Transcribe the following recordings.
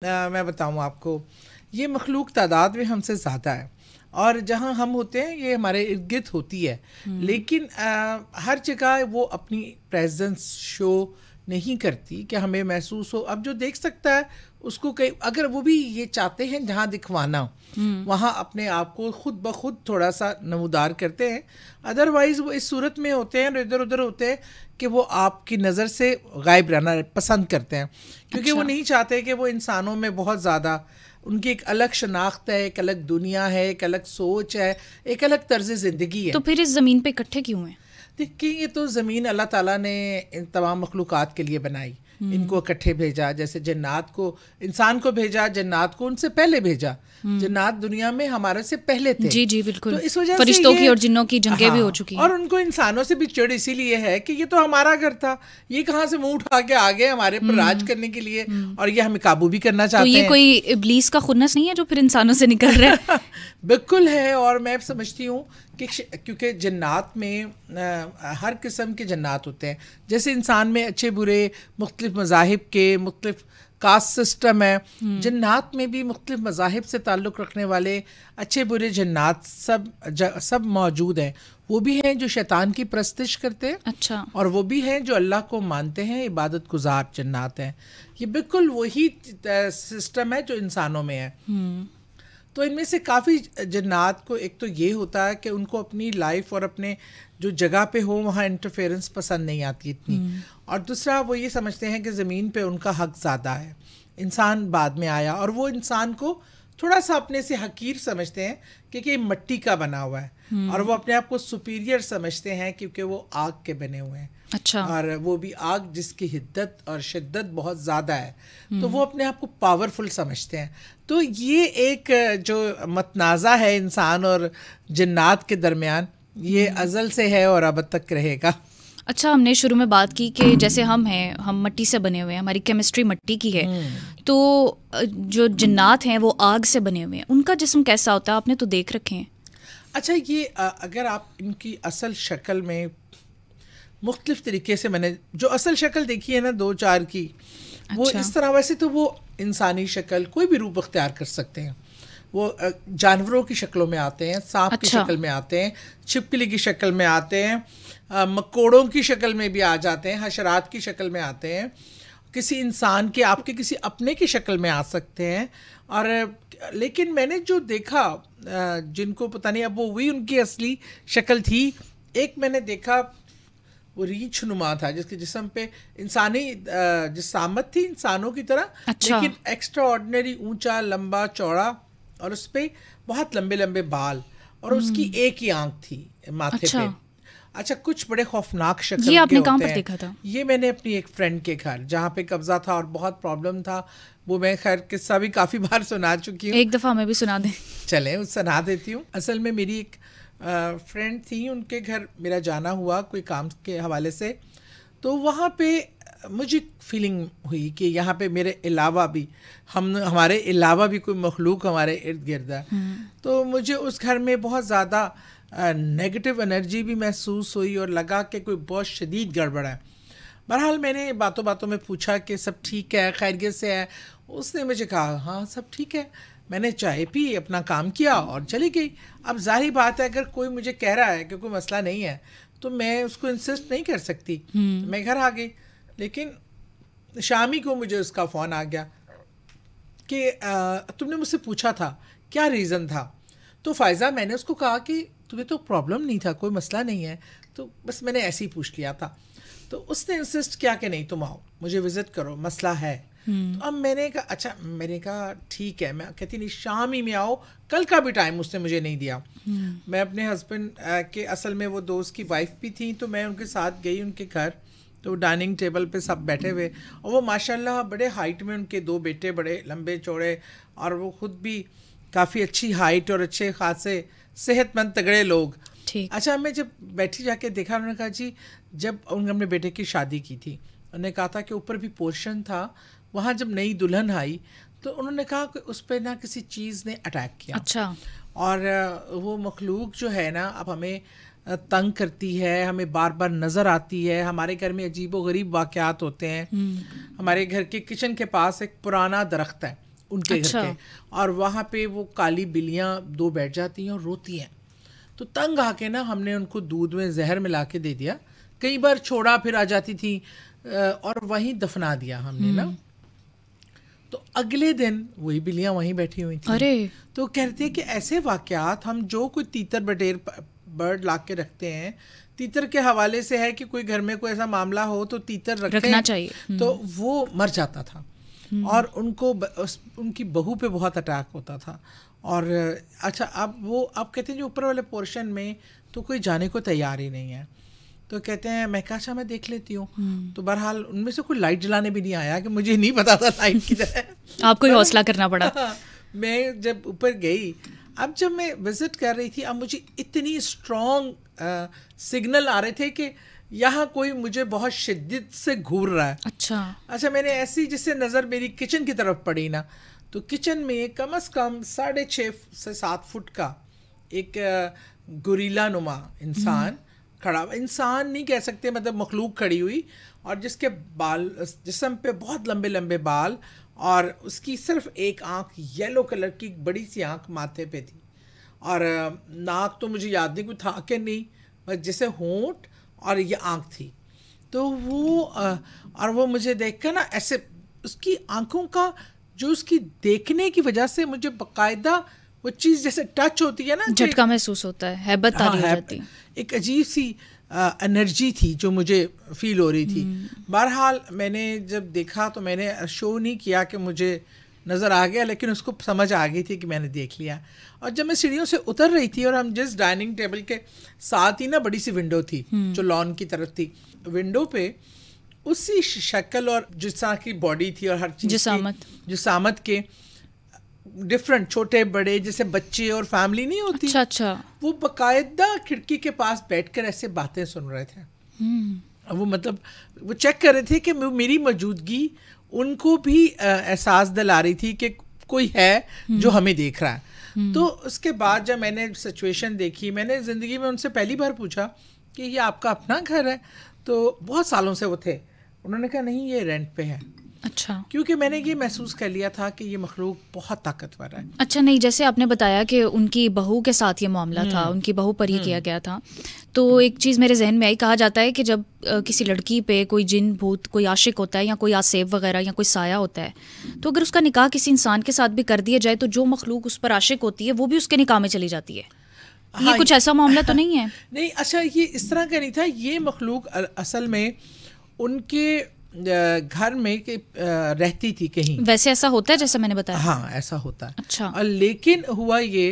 मैं बताऊँ आपको, ये मखलूक तादाद में हमसे ज़्यादा है और जहाँ हम होते हैं ये हमारे इर्द गिर्द होती है, लेकिन हर जगह वो अपनी प्रेजेंस शो नहीं करती कि हमें महसूस हो। अब जो देख सकता है उसको कई, अगर वो भी ये चाहते हैं जहाँ दिखवाना वहाँ अपने आप को खुद ब खुद थोड़ा सा नमूदार करते हैं, अदरवाइज़ वो इस सूरत में होते हैं, इधर उधर होते हैं कि वो आपकी नज़र से गायब रहना पसंद करते हैं, क्योंकि वो नहीं चाहते कि वो इंसानों में बहुत ज़्यादा, उनकी एक अलग शनाख्त है, एक अलग दुनिया है, एक अलग सोच है, एक अलग तर्ज ज़िंदगी है। तो फिर इस ज़मीन पे इकट्ठे क्यों हैं? देखिए, ये तो ज़मीन अल्लाह ताला ने इन तमाम मखलूक़ात के लिए बनाई, इनको इकट्ठे भेजा। जैसे जन्नात को, इंसान को भेजा, जन्नात को उनसे पहले भेजा। जन्नात दुनिया में हमारे से पहले थे। जी जी बिल्कुल। तो इस वजह फरिश्तों से की और जिन्नों की जंगें भी हो चुकी हैं। और उनको इंसानों से भी चिढ़ इसीलिए है कि ये तो हमारा घर था, ये कहाँ से मुंह उठा के आ गए हमारे पर राज करने के लिए, और ये हमें काबू भी करना चाहते हैं। तो ये कोई इब्लीस का खुन्नस नहीं है जो फिर इंसानों से निकल रहा है? बिल्कुल है। और मैं समझती हूँ कि क्योंकि जन्नात में हर किस्म के जन्नात होते हैं, जैसे इंसान में अच्छे बुरे मुख्तलिफ मज़ाहिब के मुख्तलिफ कास्ट सिस्टम है, जन्नात में भी मुख्तलिफ मज़ाहिब से ताल्लुक़ रखने वाले अच्छे बुरे जन्नात सब मौजूद हैं। वो भी हैं जो शैतान की परस्तिश करते हैं, अच्छा, और वो भी हैं जो अल्लाह को मानते हैं, इबादत गुजार जन्नात हैं। ये बिल्कुल वही सिस्टम है जो इंसानों में है। तो इनमें से काफ़ी जन्नात को एक तो ये होता है कि उनको अपनी लाइफ और अपने जो जगह पे हो वहाँ इंटरफेरेंस पसंद नहीं आती इतनी, और दूसरा वो ये समझते हैं कि ज़मीन पे उनका हक ज़्यादा है, इंसान बाद में आया, और वो इंसान को थोड़ा सा अपने से हकीर समझते हैं क्योंकि ये मिट्टी का बना हुआ है, और वो अपने आप को सुपीरियर समझते हैं क्योंकि वो आग के बने हुए हैं। अच्छा, और वो भी आग जिसकी हिद्दत और शिद्दत बहुत ज़्यादा है, तो वो अपने आप को पावरफुल समझते हैं। तो ये एक जो मतनाज़ा है इंसान और जन्नात के दरमियान, ये अज़ल से है और अब तक रहेगा। अच्छा, हमने शुरू में बात की कि जैसे हम हैं, हम मिट्टी से बने हुए हैं, हमारी केमिस्ट्री मिट्टी की है, तो जो जन्नात हैं वो आग से बने हुए हैं, उनका जिस्म कैसा होता है? आपने तो देख रखे हैं। अच्छा, ये अगर आप इनकी असल शक्ल में मुख्तलिफ तरीके से, मैंने जो असल शक्ल देखी है ना 2-4 की, वो अच्छा। इस तरह, वैसे तो वो इंसानी शक्ल कोई भी रूप अख्तियार कर सकते हैं, वो जानवरों की शक्लों में आते हैं, सांप की शक्ल में आते हैं, छिपकली की शक्ल में आते हैं, मकोड़ों की शक्ल में भी आ जाते हैं, हशरात की शक्ल में आते हैं, किसी इंसान के, आपके किसी अपने की शक्ल में आ सकते हैं। और लेकिन मैंने जो देखा, जिनको पता नहीं अब वो वही उनकी असली शक्ल थी, एक मैंने देखा वो रीछ नुमा था जिसके जिस्म पे इंसानी जिसामत थी इंसानों की तरह, लेकिन एक्स्ट्रा ऑर्डिनरी ऊंचा लंबा चौड़ा, और उस पर बहुत लंबे लंबे बाल, और उसकी एक ही आंख थी माथे पे। अच्छा, कुछ बड़े खौफनाक शक्ल ये आपने के कहाँ होते पर हैं। देखा था? ये मैंने अपनी एक फ्रेंड के घर, जहाँ पे कब्जा था और बहुत प्रॉब्लम था, वो मैं खैर किस्सा भी काफ़ी बार सुना चुकी हूँ। एक दफ़ा मैं भी सुना दें? चलें, सुना देती हूँ। असल में मेरी एक फ्रेंड थी, उनके घर मेरा जाना हुआ कोई काम के हवाले से, तो वहाँ पे मुझे फीलिंग हुई कि यहाँ पे मेरे अलावा भी, हमारे अलावा भी कोई मखलूक हमारे इर्द गिर्द है। तो मुझे उस घर में बहुत ज़्यादा नेगेटिव एनर्जी भी महसूस हुई और लगा कि कोई बहुत शदीद गड़बड़ है। बहरहाल मैंने बातों बातों में पूछा कि सब ठीक है, खैरियत से है। उसने मुझे कहा हाँ सब ठीक है। मैंने चाय पी, अपना काम किया और चली गई। अब जाहिर बात है, अगर कोई मुझे कह रहा है कि कोई मसला नहीं है तो मैं उसको इंसिस्ट नहीं कर सकती। मैं घर आ गई, लेकिन शामी को मुझे उसका फ़ोन आ गया कि तुमने मुझसे पूछा था क्या रीज़न था। तो फ़ायज़ा, मैंने उसको कहा कि तुम्हें तो प्रॉब्लम नहीं था, कोई मसला नहीं है, तो बस मैंने ऐसे ही पूछ लिया था। तो उसने इंसिस्ट किया कि नहीं तुम आओ, मुझे विज़िट करो, मसला है। तो अब मैंने कहा अच्छा, मैंने कहा ठीक है। मैं कहती नहीं, शाम ही में आओ, कल का भी टाइम उसने मुझे नहीं दिया। मैं अपने हस्बैंड के, असल में वो दोस्त की वाइफ भी थी, तो मैं उनके साथ गई उनके घर। तो डाइनिंग टेबल पे सब बैठे हुए, और वो माशाल्लाह बड़े हाइट में, उनके 2 बेटे बड़े लंबे चौड़े, और वो खुद भी काफ़ी अच्छी हाइट और अच्छे खासे सेहतमंद तगड़े लोग। अच्छा, मैं जब बैठी जाके देखा, उन्होंने कहा जी, जब उन्होंने अपने बेटे की शादी की थी, उन्होंने कहा था कि ऊपर भी पोर्शन था, वहाँ जब नई दुल्हन आई तो उन्होंने कहा कि उस पर ना किसी चीज़ ने अटैक किया। अच्छा। और वो मखलूक जो है ना, अब हमें तंग करती है, हमें बार बार नज़र आती है। हमारे घर में अजीब व गरीब वाक़यात होते हैं। हमारे घर के किचन के पास एक पुराना दरख्त है, उनके घर के, और वहाँ पे वो काली बिल्लियाँ 2 बैठ जाती हैं और रोती हैं। तो तंग आके ना हमने उनको दूध में जहर मिला के दे दिया, कई बार छोड़ा फिर आ जाती थी और वहीं दफना दिया हमने ना। तो अगले दिन वही बिल्लियाँ वहीं बैठी हुई थी। अरे, तो कहते हैं कि ऐसे वाकयात हम जो कोई तीतर बटेर बर्ड ला के रखते हैं, तीतर के हवाले से है कि कोई घर में कोई ऐसा मामला हो तो तीतर रखना चाहिए, तो वो मर जाता था और उनको उनकी बहू पे बहुत अटैक होता था। और अच्छा, अब कहते हैं जो ऊपर वाले पोर्शन में तो कोई जाने को तैयार ही नहीं है, तो कहते हैं मैं कहा मैं देख लेती हूँ। तो बहरहाल उनमें से कोई लाइट जलाने भी नहीं आया कि मुझे नहीं पता था लाइट किधर है। आपको ही हौसला करना पड़ा। मैं जब ऊपर गई, अब जब मैं विजिट कर रही थी, अब मुझे इतनी स्ट्रॉन्ग सिग्नल आ रहे थे कि यहाँ कोई मुझे बहुत शिद्दत से घूर रहा है। अच्छा, मैंने ऐसी जिससे नज़र मेरी किचन की तरफ पड़ी ना, तो किचन में कम से कम 6.5 से 7 फुट का एक गुरीला नुमा इंसान खड़ा, इंसान नहीं कह सकते, मतलब मखलूक खड़ी हुई, और जिसके बाल, जिस्म पे बहुत लंबे लंबे बाल, और उसकी सिर्फ एक आँख येलो कलर की बड़ी सी आँख माथे पे थी, और नाक तो मुझे याद नहीं कोई था कि नहीं, बस जैसे होंठ और ये आँख थी। तो वो और वो मुझे देख कर ना ऐसे, उसकी आँखों का जो उसकी देखने की वजह से मुझे बाकायदा वो चीज़ जैसे टच होती है ना, झटका महसूस होता है, हैबत तारी हो जाती है, एक अजीब सी एनर्जी थी जो मुझे फील हो रही थी। बहरहाल मैंने जब देखा तो मैंने शो नहीं किया कि मुझे नज़र आ गया, लेकिन उसको समझ आ गई थी कि मैंने देख लिया। और जब मैं सीढ़ियों से उतर रही थी और हम जिस डाइनिंग टेबल के साथ ही ना बड़ी सी विंडो थी जो लॉन की तरफ थी, विंडो पे उसी शक्ल और जिस तरह की बॉडी थी और हर चीज़ जिसामत के डिफरेंट, छोटे बड़े जैसे बच्चे और फैमिली नहीं होती। अच्छा, वो बाकायदा खिड़की के पास बैठकर ऐसे बातें सुन रहे थे। वो मतलब वो चेक कर रहे थे कि मेरी मौजूदगी उनको भी एहसास दिला रही थी कि कोई है जो हमें देख रहा है। तो उसके बाद जब मैंने सिचुएशन देखी, मैंने ज़िंदगी में उनसे पहली बार पूछा कि ये आपका अपना घर है? तो बहुत सालों से वो थे, उन्होंने कहा नहीं, ये रेंट पे है। अच्छा, क्योंकि मैंने ये महसूस कर लिया था कि ये मखलूक बहुत ताकतवर है। अच्छा, नहीं, जैसे आपने बताया कि उनकी बहू के साथ ये मामला था, उनकी बहू पर ही किया गया था, तो एक चीज़ मेरे जहन में आई, कहा जाता है कि जब किसी लड़की पे कोई जिन भूत, कोई आशिक होता है या कोई आसेब वगैरह या कोई साया होता है, तो अगर उसका निकाह किसी इंसान के साथ भी कर दिया जाए तो जो मखलूक उस पर आशिक होती है वो भी उसके निकाह में चली जाती है। हाँ, ये कुछ ऐसा मामला तो नहीं है? नहीं, अच्छा, ये इस तरह का नहीं था। ये मखलूक असल में उनके घर में रहती थी कहीं। वैसे ऐसा होता है जैसा मैंने बताया? हाँ, ऐसा होता है। अच्छा। और लेकिन हुआ ये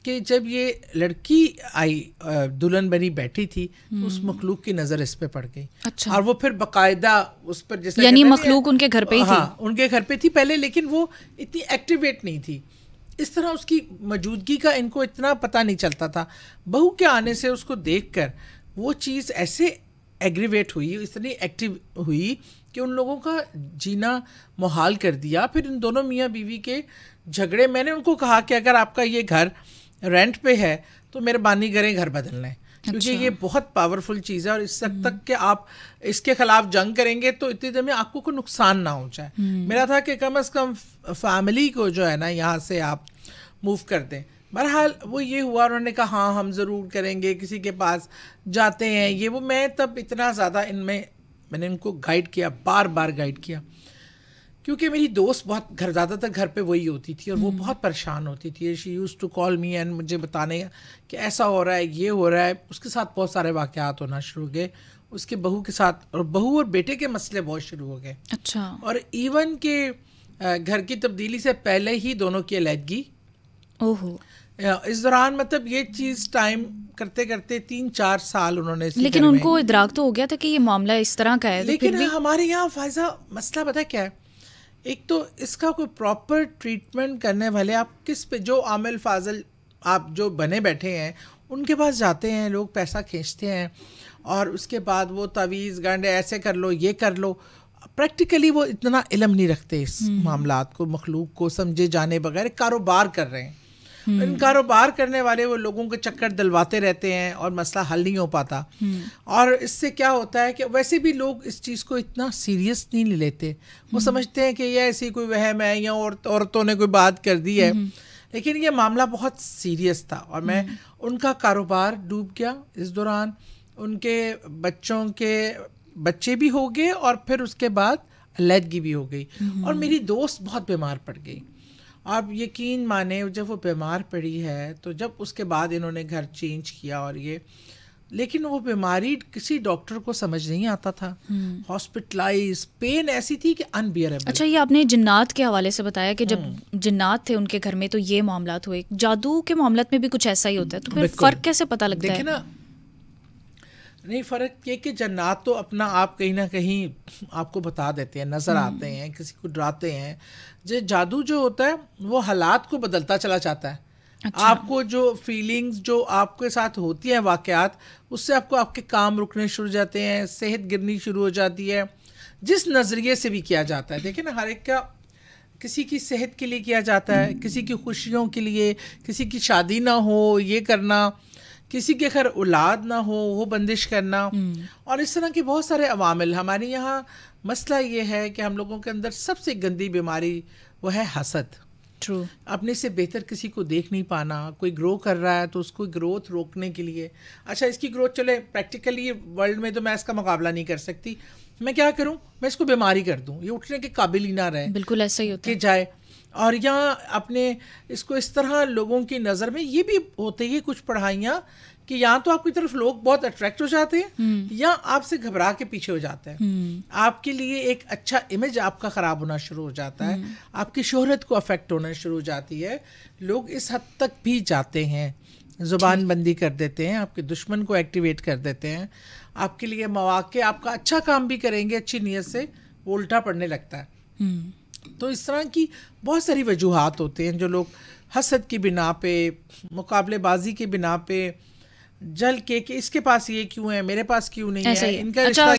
कि जब ये लड़की आई, दुल्हन बनी बैठी थी, तो उस मखलूक की नज़र इस पे पड़ गई। अच्छा। और वो फिर बाकायदा उस पर जैसे, यानी मखलूक उनके घर पे ही थी? हाँ, उनके घर पे थी पहले, लेकिन वो इतनी एक्टिवेट नहीं थी। इस तरह उसकी मौजूदगी का इनको इतना पता नहीं चलता था। बहू के आने से उसको देखकर वो चीज़ ऐसे एग्रीवेट हुई, इतनी एक्टिव हुई कि उन लोगों का जीना मुहाल कर दिया। फिर इन दोनों मियाँ बीवी के झगड़े, मैंने उनको कहा कि अगर आपका ये घर रेंट पे है तो मेहरबानी करें घर बदल लें, क्योंकि ये बहुत पावरफुल चीज़ है और इस वक्त तक कि आप इसके खिलाफ जंग करेंगे तो इतनी देर में आपको कोई नुकसान ना हो जाए। मेरा था कि कम से कम फैमिली को जो है ना यहाँ से आप मूव कर दें। बहरहाल वो ये हुआ, उन्होंने कहा हाँ हम ज़रूर करेंगे, किसी के पास जाते हैं ये वो। मैं तब इतना ज़्यादा इनमें मैंने इनको गाइड किया, बार बार गाइड किया, क्योंकि मेरी दोस्त बहुत ज़्यादातर घर पे वही होती थी और वो बहुत परेशान होती थी। She use to call me and मुझे बताने कि ऐसा हो रहा है, ये हो रहा है। उसके साथ बहुत सारे वाक़यात होना शुरू हो गए, उसके बहू के साथ, और बहू और बेटे के मसले बहुत शुरू हो गए। अच्छा। और इवन के घर की तब्दीली से पहले ही दोनों की अलहदगी। ओहो। इस दौरान मतलब ये चीज़ टाइम करते करते 3-4 साल उन्होंने, लेकिन उनको इदराक तो हो गया था कि ये मामला इस तरह का है। लेकिन हमारे यहाँ फायजा मसला पता क्या है, एक तो इसका कोई प्रॉपर ट्रीटमेंट करने वाले, आप किस पे, जो आमिल फाजल आप जो बने बैठे हैं उनके पास जाते हैं लोग, पैसा खींचते हैं और उसके बाद वो तावीज़ गांडे ऐसे कर लो, ये कर लो। प्रैक्टिकली वो इतना इल्म नहीं रखते इस मामलात को, मखलूक को समझे जाने बगैर कारोबार कर रहे हैं। इन कारोबार करने वाले वो लोगों के चक्कर दिलवाते रहते हैं और मसला हल नहीं हो पाता। और इससे क्या होता है कि वैसे भी लोग इस चीज़ को इतना सीरियस नहीं लेते, वो समझते हैं कि ये ऐसी कोई वहम है या औरतों ने कोई बात कर दी है, लेकिन ये मामला बहुत सीरियस था। और मैं उनका कारोबार डूब गया इस दौरान, उनके बच्चों के बच्चे भी हो गए और फिर उसके बाद अलहदगी भी हो गई। और मेरी दोस्त बहुत बीमार पड़ गई। आप यकीन माने जब वो बीमार पड़ी है तो जब उसके बाद इन्होंने घर चेंज किया और ये, लेकिन वो बीमारी किसी डॉक्टर को समझ नहीं आता था। हॉस्पिटलाइज, पेन ऐसी थी कि अनबियरेबल। अच्छा, ये आपने जिन्नात के हवाले से बताया कि जब जिन्नात थे उनके घर में तो ये मामलात हुए, जादू के मामलात में भी कुछ ऐसा ही होता है, तो फिर फ़र्क कैसे पता लगता है? देखिए ना, नहीं, फ़र्क ये कि जन्नात तो अपना आप कहीं ना कहीं आपको बता देते हैं, नज़र आते हैं, किसी को डराते हैं। जो जादू जो होता है वो हालात को बदलता चला जाता है। अच्छा। आपको जो फीलिंग्स जो आपके साथ होती हैं, वाक़यात, उससे आपको आपके काम रुकने शुरू हो जाते हैं, सेहत गिरनी शुरू हो जाती है। जिस नज़रिए से भी किया जाता है, देखिए ना, हर एक का किसी की सेहत के लिए किया जाता है, किसी की खुशियों के लिए, किसी की शादी ना हो ये करना, किसी के घर औलाद ना हो वो बंदिश करना, और इस तरह के बहुत सारे अवामिल। हमारे यहाँ मसला ये है कि हम लोगों के अंदर सबसे गंदी बीमारी वो है हसद। ट्रू। अपने से बेहतर किसी को देख नहीं पाना। कोई ग्रो कर रहा है तो उसको ग्रोथ रोकने के लिए, अच्छा इसकी ग्रोथ चले प्रैक्टिकली वर्ल्ड में तो मैं इसका मुकाबला नहीं कर सकती, मैं क्या करूं, मैं इसको बीमारी कर दूं, ये उठने के काबिल ही ना रहे। बिल्कुल ऐसा ही होता है। जाए और यहाँ अपने इसको इस तरह लोगों की नज़र में ये भी होते हैं कुछ पढ़ाइयाँ कि यहाँ तो आपकी तरफ लोग बहुत अट्रैक्ट हो जाते हैं या आपसे घबरा के पीछे हो जाते हैं। आपके लिए एक अच्छा इमेज आपका ख़राब होना शुरू हो जाता है, आपकी शोहरत को अफेक्ट होना शुरू हो जाती है। लोग इस हद तक भी जाते हैं, ज़ुबान बंदी कर देते हैं, आपके दुश्मन को एक्टिवेट कर देते हैं, आपके लिए मौके, आपका अच्छा काम भी करेंगे अच्छी नीयत से, वो उल्टा पड़ने लगता है। तो इस तरह की बहुत सारी वजूहात होते हैं जो लोग हसद की बिना पे, मुकाबलेबाजी की बिना पे, जल के कि इसके पास ये क्यों है, मेरे पास क्यों नहीं है, इनका रिश्ता